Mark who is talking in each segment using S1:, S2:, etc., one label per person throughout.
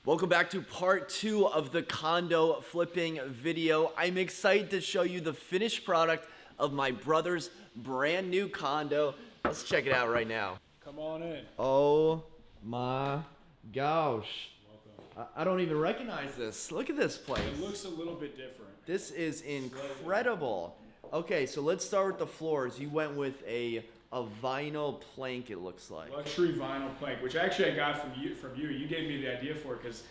S1: Welcome back to part 2 of the condo flipping video. I'm excited to show you the finished product of my brother's brand new condo. Let's check it out right now.
S2: Come on in.
S1: Oh my gosh.
S2: Welcome.
S1: I don't even recognize this. Look at this place.
S2: It looks a little bit different.
S1: This is incredible. Okay, so let's start with the floors. You went with a vinyl plank, it looks like.
S2: Luxury vinyl plank, which actually I got from you. You gave me the idea for it because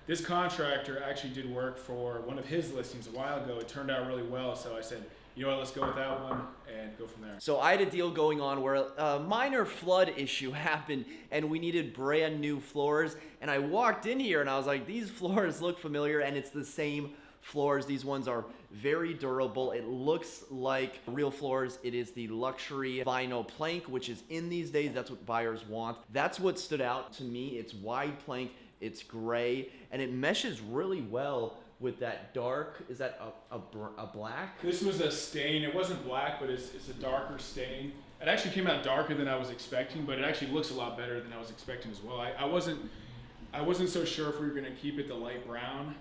S2: this contractor actually did work for one of his listings a while ago. It turned out really well, so I said, you know what, let's go with that one and go from there.
S1: So I had a deal going on where a minor flood issue happened and we needed brand new floors. And I walked in here and I was like, these floors look familiar, and it's the same floors. These ones are very durable. It looks like real floors. It is the luxury vinyl plank, which is in these days. That's what buyers want. That's what stood out to me. It's wide plank, it's gray, and it meshes really well with that dark. Is that a black?
S2: This was a stain. It wasn't black, but it's a darker stain. It actually came out darker than I was expecting, but it actually looks a lot better than I was expecting as well. I wasn't so sure if we were going to keep it the light brown.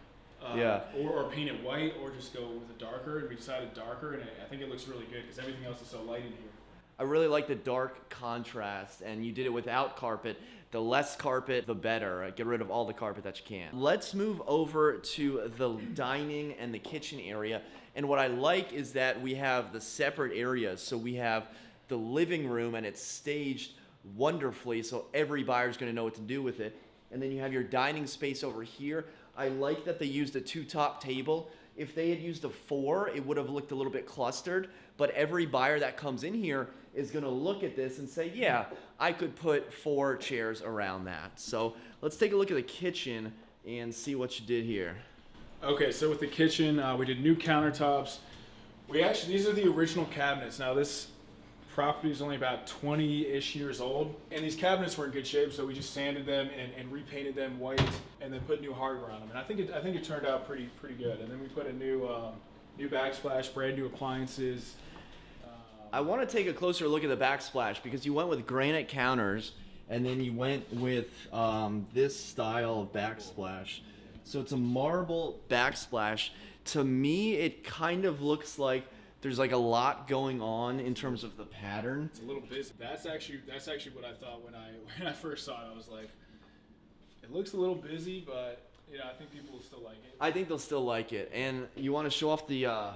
S2: Or paint it white, or just go with a darker, and we decided darker, and I think it looks really good because everything else is so light in here.
S1: I really like the dark contrast, and you did it without carpet. The less carpet, the better. Get rid of all the carpet that you can. Let's move over to the dining and the kitchen area, and what I like is that we have the separate areas. So we have the living room, and it's staged wonderfully, so every buyer's going to know what to do with it. And then you have your dining space over here. I like that they used a 2-top table. If they had used a 4, it would have looked a little bit clustered, but every buyer that comes in here is gonna look at this and say, yeah, I could put 4 chairs around that. So let's take a look at the kitchen and see what you did here.
S2: Okay, so with the kitchen, we did new countertops. These are the original cabinets. Now this property is only about 20-ish years old, and these cabinets were in good shape, so we just sanded them and repainted them white, and then put new hardware on them. And I think it turned out pretty good. And then we put a new backsplash, brand new appliances.
S1: I want to take a closer look at the backsplash because you went with granite counters, and then you went with this style of backsplash. So it's a marble backsplash. To me, it kind of looks like there's like a lot going on in terms of the pattern.
S2: It's a little busy. That's actually what I thought when I first saw it. I was like, it looks a little busy, but I think people will still like it.
S1: I think they'll still like it. And you want to show off the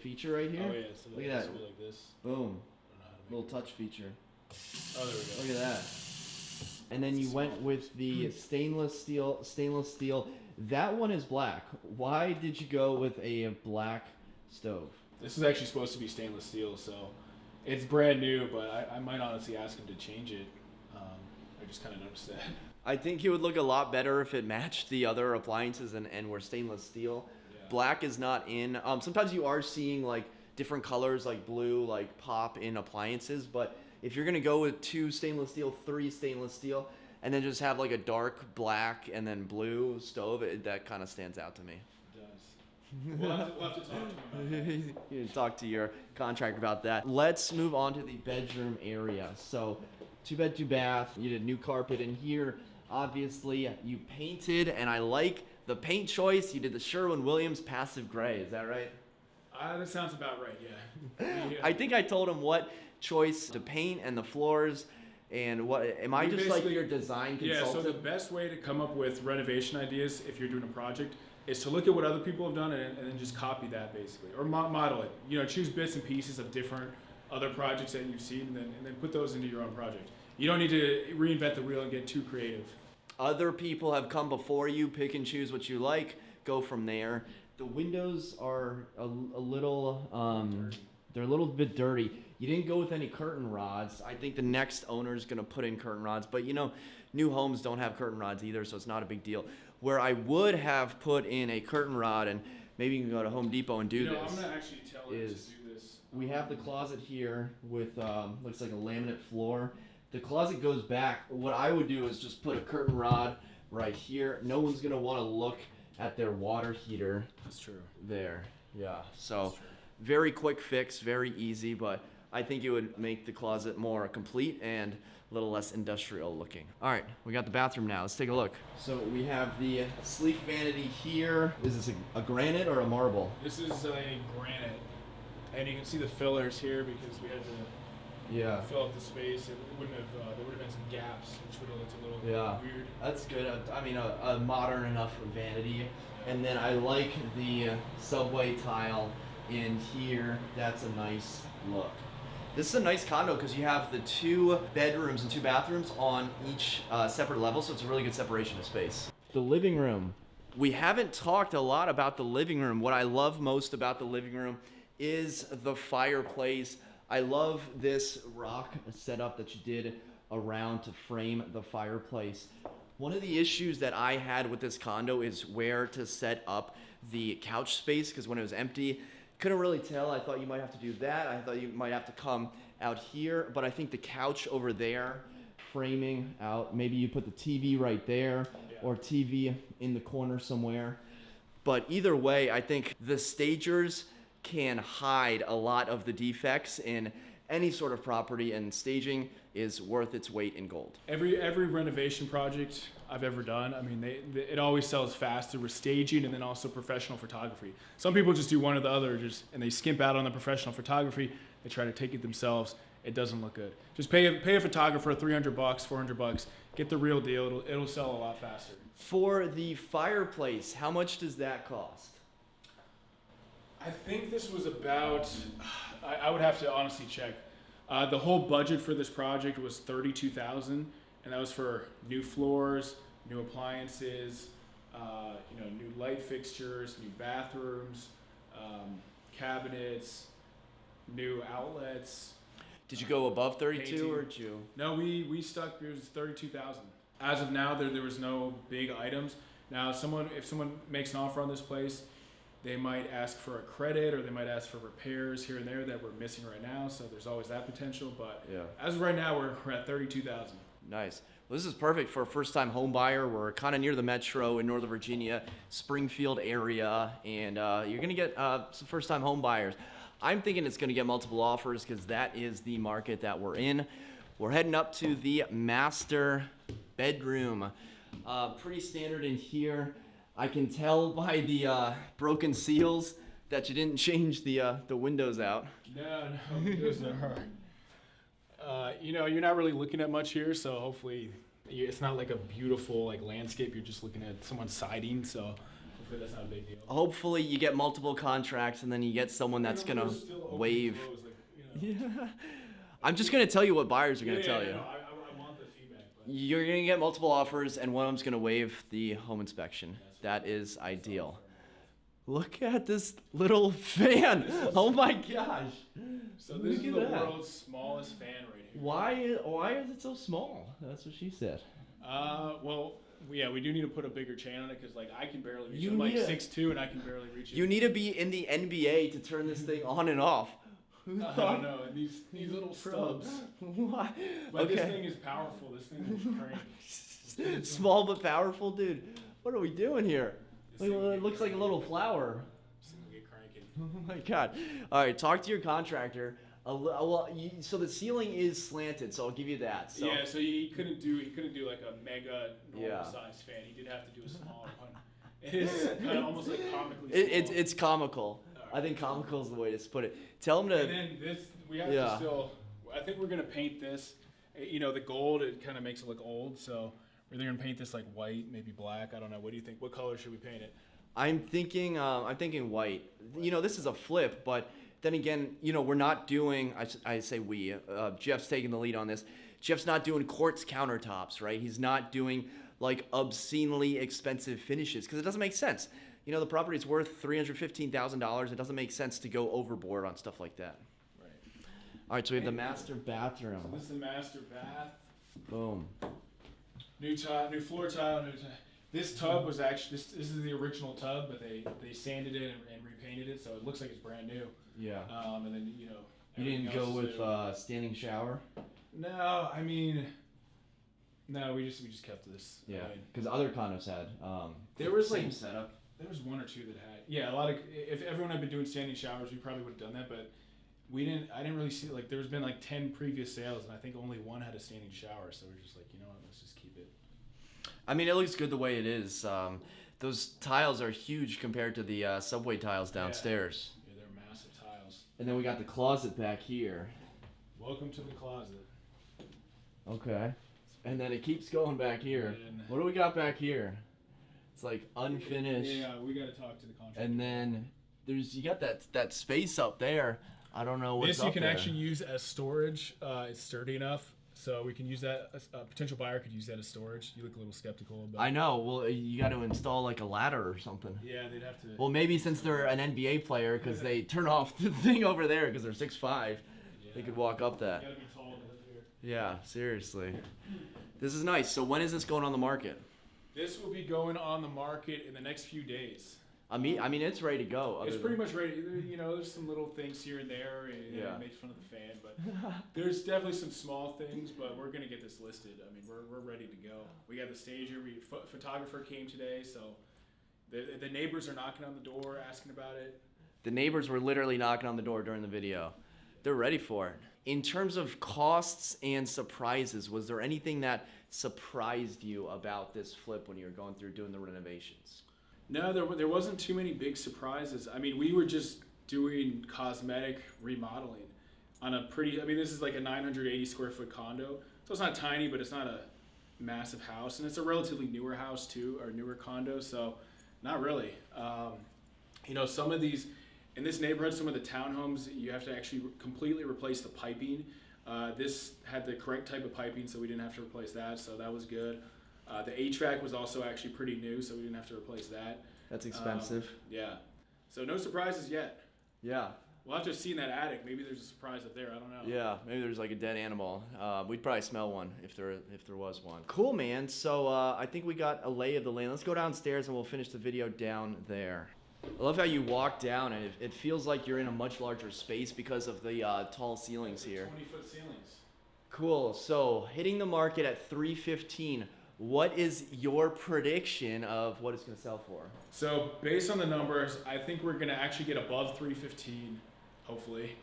S1: feature right here?
S2: Oh yeah, so
S1: look at that.
S2: Like this.
S1: Boom. Little touch feature.
S2: Oh, there we go.
S1: Look at that. And then you went with the stainless steel. That one is black. Why did you go with a black stove?
S2: This is actually supposed to be stainless steel, so it's brand new, but I might honestly ask him to change it. I just kind of noticed that.
S1: I think it would look a lot better if it matched the other appliances and were stainless steel. Yeah. Black is not in. Sometimes you are seeing like different colors like blue like pop in appliances, but if you're gonna go with 2 stainless steel, 3 stainless steel, and then just have like a dark black and then blue stove, that kind of stands out to me.
S2: We'll have to talk to him about that.
S1: You talk to your contractor about that. Let's move on to the bedroom area. So 2-bed, 2-bath. You did new carpet in here. Obviously, you painted, and I like the paint choice. You did the Sherwin-Williams passive gray. Is that right?
S2: That sounds about right, yeah.
S1: I think I told him what choice to paint and the floors. And what am I just like your design consultant?
S2: Yeah, so the best way to come up with renovation ideas if you're doing a project is to look at what other people have done and then just copy that basically, or model it. Choose bits and pieces of different other projects that you've seen and then put those into your own project. You don't need to reinvent the wheel and get too creative.
S1: Other people have come before you. Pick and choose what you like. Go from there. The windows are a little, they're a little bit dirty. You didn't go with any curtain rods. I think the next owner is going to put in curtain rods, but new homes don't have curtain rods either, so it's not a big deal. Where I would have put in a curtain rod, and maybe you can go to Home Depot and do this.
S2: I'm gonna actually tell him to do this.
S1: We have the closet here with looks like a laminate floor. The closet goes back. What I would do is just put a curtain rod right here. No one's gonna want to look at their water heater.
S2: That's true.
S1: There, yeah. So very quick fix, very easy, but I think it would make the closet more complete and a little less industrial looking. All right, we got the bathroom now. Let's take a look. So we have the sleek vanity here. Is this a granite or a marble?
S2: This is a granite, and you can see the fillers here because we had to fill up the space. It wouldn't have. There would have been some gaps, which would have looked a little weird.
S1: That's good. I mean, a modern enough vanity. And then I like the subway tile in here. That's a nice look. This is a nice condo because you have the 2 bedrooms and 2 bathrooms on each separate level, so it's a really good separation of space. The living room. We haven't talked a lot about the living room. What I love most about the living room is the fireplace. I love this rock setup that you did around to frame the fireplace. One of the issues that I had with this condo is where to set up the couch space, because when it was empty, couldn't really tell. I thought you might have to do that. I thought you might have to come out here, but I think the couch over there, framing out, maybe you put the TV right there or TV in the corner somewhere. But either way, I think the stagers can hide a lot of the defects in any sort of property, and staging is worth its weight in gold.
S2: Every renovation project I've ever done, I mean, it always sells faster with staging and then also professional photography. Some people just do one or the other, and they skimp out on the professional photography. They try to take it themselves. It doesn't look good. Just pay a photographer $300, $400. Get the real deal. It'll sell a lot faster.
S1: For the fireplace, how much does that cost?
S2: I think this was about, I would have to honestly check. The whole budget for this project was $32,000, and that was for new floors, new appliances, new light fixtures, new bathrooms, cabinets, new outlets.
S1: Did you go above 32
S2: painting.
S1: or did you?
S2: No, we stuck. It was $32,000. As of now, there was no big items. Now, if someone makes an offer on this place, they might ask for a credit, or they might ask for repairs here and there that we're missing right now. So there's always that potential. But as of right now, we're at $32,000. Nice.
S1: Well, this is perfect for a first-time home buyer. We're kind of near the metro in Northern Virginia, Springfield area, and you're going to get some first-time home buyers. I'm thinking it's going to get multiple offers because that is the market that we're in. We're heading up to the master bedroom. Pretty standard in here. I can tell by the broken seals that you didn't change the windows out.
S2: No, windows are. You're not really looking at much here, so hopefully it's not like a beautiful landscape. You're just looking at someone's siding, so hopefully that's not a big deal.
S1: Hopefully you get multiple contracts and then you get someone that's gonna waive. I'm just gonna tell you what buyers are gonna tell you.
S2: No, I want the feedback. But
S1: You're gonna get multiple offers, and one of them's gonna waive the home inspection. That is ideal. Look at this little fan. Oh my gosh.
S2: So this is the world's smallest fan right here.
S1: Why is it so small? That's what she said.
S2: We do need to put a bigger chain on it because I can barely reach it. I'm 6'2" and I can barely reach it.
S1: You need to be in the NBA to turn this thing on and off.
S2: I don't know. And these little stubs.
S1: Why?
S2: But this thing is powerful. This thing will crank.
S1: Small but powerful, dude. What are we doing here? It looks like a little flower.
S2: This thing will get cranking.
S1: Oh my god. All right, talk to your contractor. So the ceiling is slanted, so I'll give you that. So.
S2: Yeah, so he couldn't do like a mega normal size fan. He did have to do a smaller one. It is kind of almost like comically small.
S1: It's comical. Right. I think comical is the way to put it. Tell him to.
S2: And then this, we have to still. I think we're gonna paint this. The gold, it kind of makes it look old, so we're either gonna paint this white, maybe black. I don't know. What do you think? What color should we paint it?
S1: I'm thinking white. This is a flip, but then again, we're not doing. I say we. Jeff's taking the lead on this. Jeff's not doing quartz countertops, right? He's not doing obscenely expensive finishes because it doesn't make sense. The property's worth $315,000. It doesn't make sense to go overboard on stuff like that.
S2: Right.
S1: All right, so we have the master bathroom.
S2: So this is the master bath.
S1: Boom.
S2: New tile, new floor tile, new tile. This tub was actually this is the original tub, but they sanded it and repainted it, so it looks like it's brand new.
S1: Yeah.
S2: And then
S1: You didn't go with standing shower?
S2: No, no, we just kept this.
S1: Yeah, because other condos had
S2: there was
S1: same setup.
S2: There was one or two that had a lot of. If everyone had been doing standing showers, we probably would have done that. But I didn't really see, like, there's been like 10 previous sales, and I think only one had a standing shower. So we're just like, you know what, let's just keep it.
S1: I mean, it looks good the way it is. Those tiles are huge compared to the subway tiles downstairs.
S2: Yeah, they're massive tiles.
S1: And then we got the closet back here.
S2: Welcome to the closet.
S1: Okay. And then it keeps going back here.
S2: And
S1: what do we got back here? It's like unfinished.
S2: Yeah, we got to talk to the contractor.
S1: And then you got that space up there. I don't know what's
S2: this
S1: up
S2: you can
S1: there.
S2: actually use as storage. It's sturdy enough, so we can use that. A potential buyer could use that as storage. You look a little skeptical about.
S1: I know. Well, you got to install like a ladder or something.
S2: Yeah, they'd have to.
S1: Well, maybe since they're an NBA player, because they turn off the thing over there because they're 6'5", they could walk up that.
S2: You gotta be tall to live here.
S1: Yeah, seriously. This is nice. So when is this going on the market?
S2: This will be going on the market in the next few days.
S1: I mean, it's ready to go.
S2: It's pretty much ready. You know, there's some little things here and there. And
S1: Yeah.
S2: It makes fun of the fan, but there's definitely some small things. But we're gonna get this listed. I mean, we're ready to go. We got the stager. Photographer came today, so the neighbors are knocking on the door, asking about it.
S1: The neighbors were literally knocking on the door during the video. They're ready for it. In terms of costs and surprises, was there anything that surprised you about this flip when you were going through doing the renovations?
S2: No, there wasn't too many big surprises. I mean, we were just doing cosmetic remodeling on a pretty, I mean, this is like a 980 square foot condo. So it's not tiny, but it's not a massive house. And it's a relatively newer house too, or newer condo. So not really. You know, some of these, in this neighborhood, some of the townhomes, you have to actually completely replace the piping. This had the correct type of piping, so we didn't have to replace that. So that was good. The HVAC was also actually pretty new, so we didn't have to replace that.
S1: That's expensive.
S2: Yeah. So no surprises yet.
S1: Yeah.
S2: We'll have to see in that attic. Maybe there's a surprise up there. I don't know.
S1: Yeah, maybe there's like a dead animal. We'd probably smell one if there was one. Cool, man. So I think we got a lay of the land. Let's go downstairs and we'll finish the video down there. I love how you walk down and it feels like you're in a much larger space because of the tall ceilings here.
S2: 20-foot ceilings.
S1: Cool. So hitting the market at $315. What is your prediction of what it's going to sell for?
S2: So based on the numbers, I think we're going to actually get above 315, hopefully,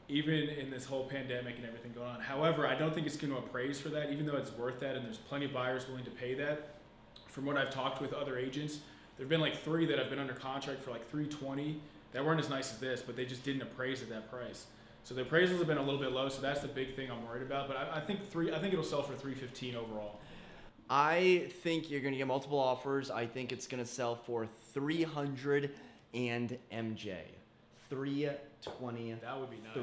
S2: even in this whole pandemic and everything going on. However, I don't think it's going to appraise for that, even though it's worth that and there's plenty of buyers willing to pay that. From what I've talked with other agents, there have been like 3 that have been under contract for like 320 that weren't as nice as this, but they just didn't appraise at that price. So the appraisals have been a little bit low, so that's the big thing I'm worried about. But I think it'll sell for 315 overall.
S1: I think you're going to get multiple offers. I think it's going to sell for 300 and MJ. 323.
S2: That would be nice.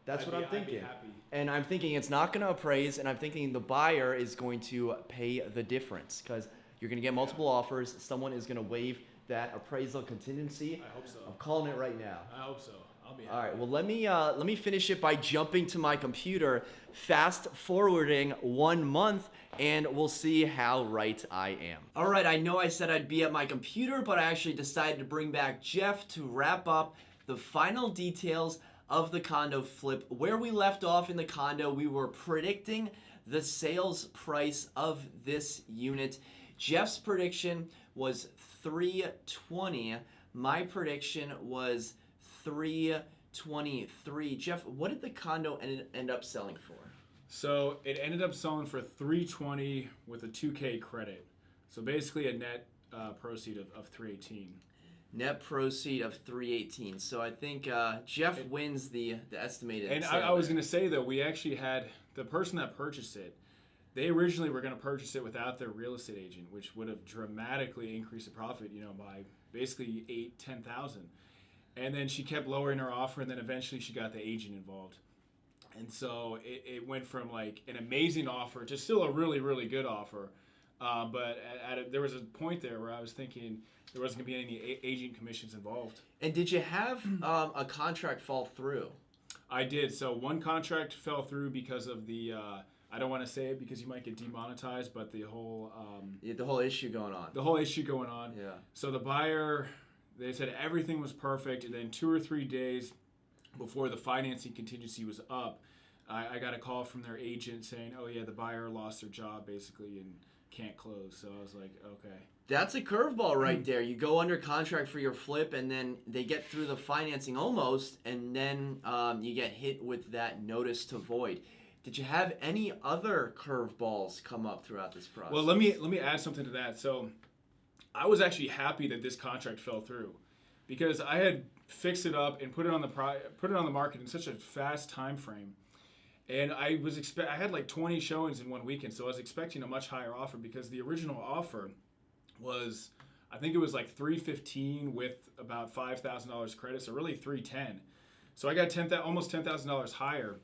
S1: That's what I'm thinking.
S2: I'd be happy.
S1: And I'm thinking it's not going to appraise, and I'm thinking the buyer is going to pay the difference because you're going to get multiple offers. Someone is going to waive that appraisal contingency.
S2: I hope so.
S1: I'm calling it right now.
S2: I hope so. I'll be happy.
S1: All right, well, let me finish it by jumping to my computer, fast forwarding 1 month, and we'll see how right I am. All right, I know I said I'd be at my computer, but I actually decided to bring back Jeff to wrap up the final details of the condo flip. Where we left off in the condo, we were predicting the sales price of this unit. Jeff's prediction was 320. My prediction was 323. Jeff, what did the condo end up selling for?
S2: So it ended up selling for 320 with a 2K credit. So basically a net proceed of 318.
S1: Net proceed of 318. So I think Jeff wins the estimated.
S2: And
S1: sale
S2: I was
S1: there.
S2: going to say though, we actually had the person that purchased it. They originally were going to purchase it without their real estate agent, which would have dramatically increased the profit, by basically $10,000. And then she kept lowering her offer, and then eventually she got the agent involved. And so it went from like an amazing offer to still a really, really good offer. But there was a point there where I was thinking there wasn't going to be any agent commissions involved.
S1: And did you have a contract fall through?
S2: I did. So one contract fell through because of the, I don't want to say it because you might get demonetized, but the whole...
S1: the whole issue going on.
S2: The whole issue going on.
S1: Yeah.
S2: So the buyer, they said everything was perfect, and then 2 or 3 days before the financing contingency was up, I got a call from their agent saying, oh yeah, the buyer lost their job basically, and can't close. So I was like, okay.
S1: That's a curveball right there. You go under contract for your flip, and then they get through the financing almost, and then you get hit with that notice to void. Did you have any other curveballs come up throughout this process?
S2: Well, let me add something to that. So I was actually happy that this contract fell through, because I had fixed it up and put it on the market in such a fast time frame. And I had like 20 showings in one weekend, so I was expecting a much higher offer, because the original offer was, I think it was like $315 with about $5,000 credit, so really $310. So I got almost $10,000 higher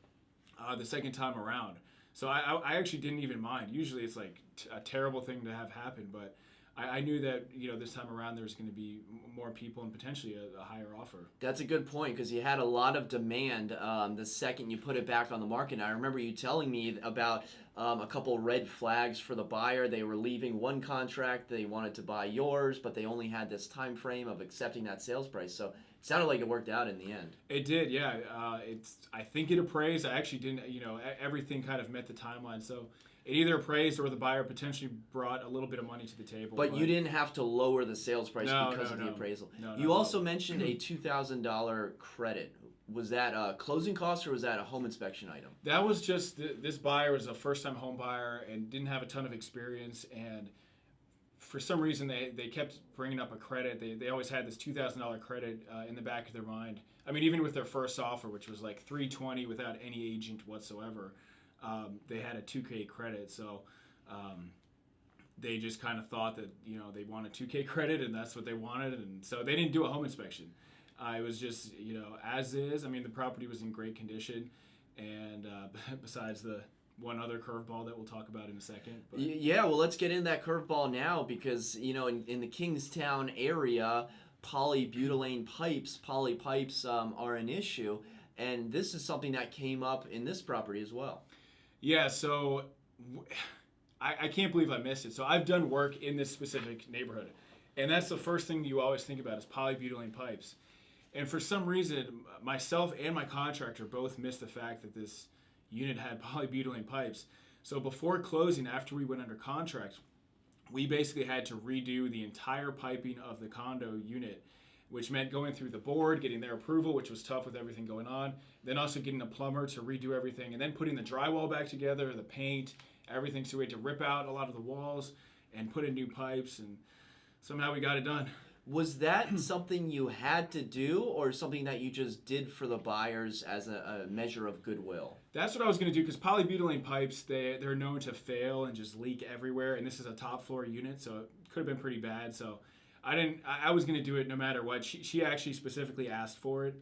S2: the second time around. So I actually didn't even mind. Usually it's like a terrible thing to have happen, but I knew that this time around there's going to be more people and potentially a higher offer.
S1: That's a good point, because you had a lot of demand the second you put it back on the market. And I remember you telling me about a couple red flags for the buyer. They were leaving one contract, they wanted to buy yours, but they only had this time frame of accepting that sales price. So it sounded like it worked out in the end.
S2: It did, yeah. I think it appraised. I actually didn't, everything kind of met the timeline. So it either appraised or the buyer potentially brought a little bit of money to the table.
S1: But you didn't have to lower the sales price because of the appraisal. You also mentioned a $2,000 credit. Was that a closing cost or was that a home inspection item?
S2: That was just, this buyer was a first-time home buyer and didn't have a ton of experience. And for some reason, they kept bringing up a credit. They always had this $2,000 credit in the back of their mind. I mean, even with their first offer, which was like $320 without any agent whatsoever, they had a $2K credit. So they just kind of thought that, they wanted $2K credit and that's what they wanted. And so they didn't do a home inspection. It was just, as is. I mean, the property was in great condition. And besides the one other curveball that we'll talk about in a second. But.
S1: Yeah, well, let's get into that curveball now, because, in the Kingstown area, polybutylene pipes, poly pipes are an issue. And this is something that came up in this property as well.
S2: Yeah, so I can't believe I missed it. So I've done work in this specific neighborhood. And that's the first thing you always think about is polybutylene pipes. And for some reason, myself and my contractor both missed the fact that this unit had polybutylene pipes. So before closing, after we went under contract, we basically had to redo the entire piping of the condo unit, which meant going through the board, getting their approval, which was tough with everything going on, then also getting a plumber to redo everything, and then putting the drywall back together, the paint, everything. So we had to rip out a lot of the walls and put in new pipes, and somehow we got it done.
S1: Was that something you had to do, or something that you just did for the buyers as a measure of goodwill?
S2: That's what I was going to do, because polybutylene pipes, they're known to fail and just leak everywhere, and this is a top floor unit, so it could have been pretty bad. So I was going to do it no matter what. She actually specifically asked for it,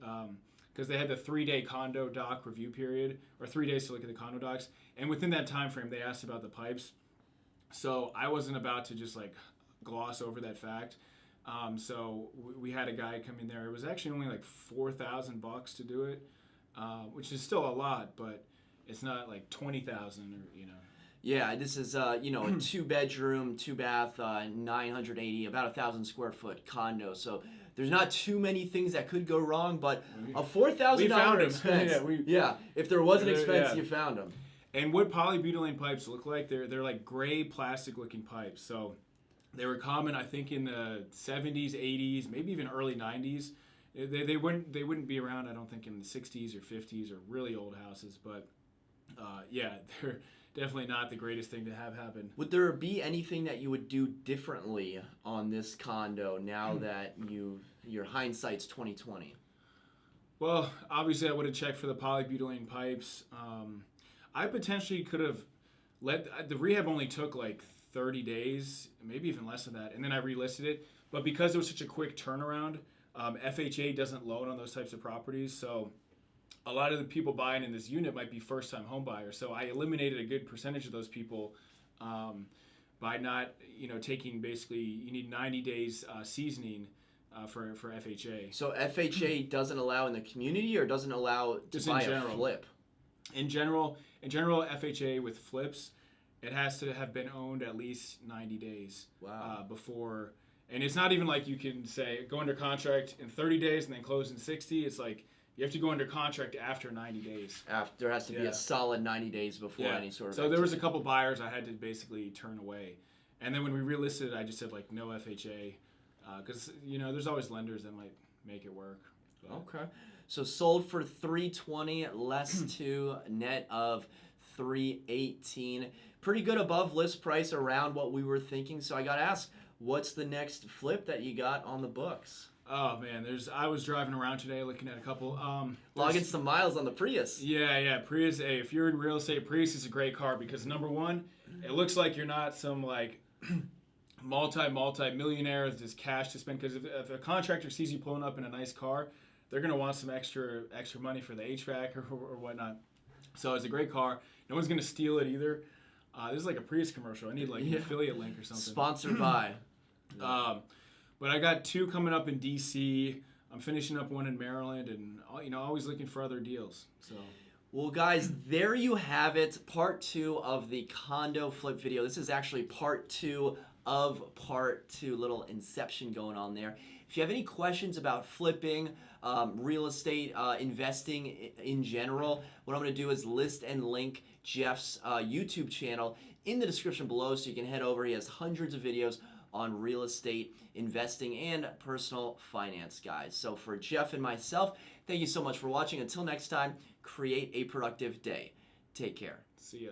S2: because they had the 3-day condo doc review period, or 3 days to look at the condo docs, and within that time frame, they asked about the pipes. So I wasn't about to just like gloss over that fact. So we had a guy come in there. It was actually only like $4,000 to do it, which is still a lot, but it's not like $20,000 or.
S1: Yeah, this is a 2-bedroom, 2-bath, 980, about 1,000 square foot condo. So there's not too many things that could go wrong, but a $4,000 expense. Yeah, if there was an expense, you found them.
S2: And what polybutylene pipes look like, they're like gray plastic looking pipes. So they were common, I think, in the 70s, 80s, maybe even early 90s. They wouldn't be around, I don't think, in the 60s or 50s or really old houses. But yeah, they're definitely not the greatest thing to have happen.
S1: Would there be anything that you would do differently on this condo now that your hindsight's 2020?
S2: Well, obviously, I would have checked for the polybutylene pipes. I potentially could have the rehab only took like 30 days, maybe even less than that, and then I relisted it. But because it was such a quick turnaround, FHA doesn't loan on those types of properties, so a lot of the people buying in this unit might be first-time home buyers. So I eliminated a good percentage of those people by not, taking basically, you need 90 days seasoning for FHA.
S1: So FHA doesn't allow in the community, or doesn't allow to buy a flip?
S2: In general, FHA with flips, it has to have been owned at least 90 days before. And it's not even like you can say go under contract in 30 days and then close in 60. It's like you have to go under contract after 90 days.
S1: There has to be a solid 90 days before any sort of
S2: So there was a couple buyers I had to basically turn away. And then when we relisted it, I just said like no FHA, because there's always lenders that might make it work. But.
S1: Okay. So sold for 320, less to net of 318. Pretty good above list price, around what we were thinking. So I got to ask, what's the next flip that you got on the books?
S2: Oh man, I was driving around today looking at a couple.
S1: Logging some miles on the Prius.
S2: Yeah, Prius. Hey, if you're in real estate, Prius is a great car because number one, it looks like you're not some like multi-millionaire with just cash to spend. Because if a contractor sees you pulling up in a nice car, they're gonna want some extra money for the HVAC or whatnot. So it's a great car. No one's gonna steal it either. This is like a Prius commercial. I need like an affiliate link or something.
S1: Sponsored by.
S2: But I got 2 coming up in DC. I'm finishing up one in Maryland, and always looking for other deals. So.
S1: Well, guys, there you have it. Part 2 of the condo flip video. This is actually part 2 of part 2. Little inception going on there. If you have any questions about flipping, real estate, investing in general, what I'm going to do is list and link Jeff's YouTube channel in the description below, so you can head over. He has hundreds of videos on real estate, investing, and personal finance, guys. So for Jeff and myself, thank you so much for watching. Until next time, create a productive day. Take care.
S2: See ya.